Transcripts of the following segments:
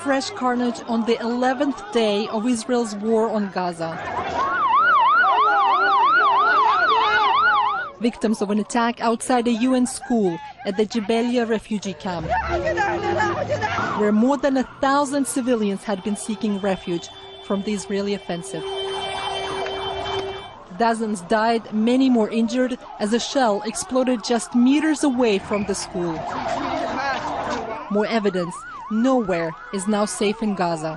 fresh carnage on the 11th day of Israel's war on Gaza. Victims of an attack outside a UN school at the Jabalia refugee camp, where more than 1,000 civilians had been seeking refuge from the Israeli offensive. Dozens died, many more injured, as a shell exploded just meters away from the school. More evidence: nowhere is now safe in Gaza.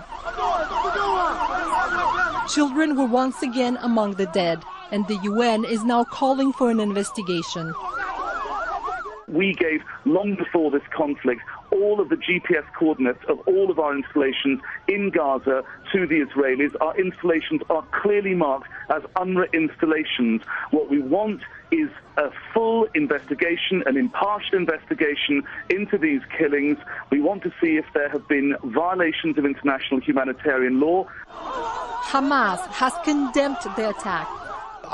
Children were once again among the dead, and the UN is now calling for an investigation. We gave, long before this conflict, all of the GPS coordinates of all of our installations in Gaza to the Israelis. Our installations are clearly marked as UNRWA installations. What we want is a full investigation, an impartial investigation into these killings. We want to see if there have been violations of international humanitarian law. Hamas has condemned the attack.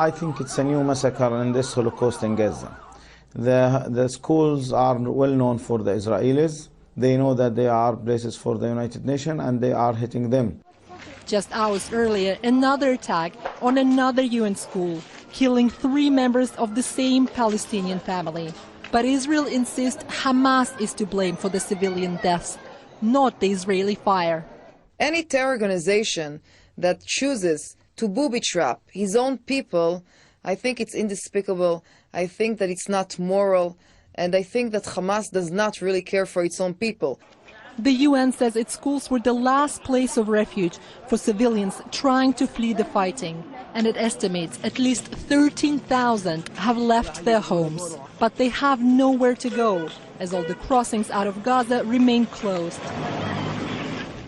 I think it's a new massacre in this Holocaust in Gaza. The schools are well known for the Israelis. They know that they are places for the United Nations, and they are hitting them. Just hours earlier, another attack on another UN school, killing 3 members of the same Palestinian family. But Israel insists Hamas is to blame for the civilian deaths, not the Israeli fire. Any terror organization that chooses to booby trap his own people, I think it's indespicable. I think that it's not moral, and I think that Hamas does not really care for its own people. The UN says its schools were the last place of refuge for civilians trying to flee the fighting, and it estimates at least 13,000 have left their homes. But they have nowhere to go, as all the crossings out of Gaza remain closed.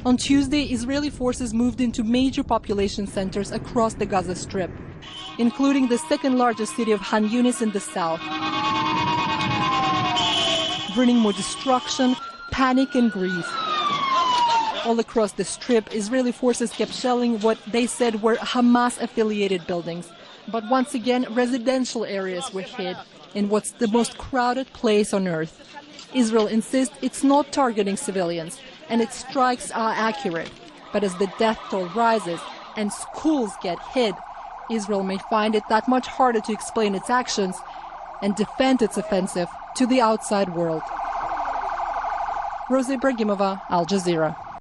On Tuesday, Israeli forces moved into major population centers across the Gaza Strip, including the second-largest city of Han Yunis in the south, bringing more destruction, panic and grief. All across the Strip, Israeli forces kept shelling what they said were Hamas-affiliated buildings. But once again, residential areas were hit in what's the most crowded place on earth. Israel insists it's not targeting civilians, and its strikes are accurate. But as the death toll rises and schools get hit, Israel may find it that much harder to explain its actions and defend its offensive to the outside world. Roza Ibragimova, Al Jazeera.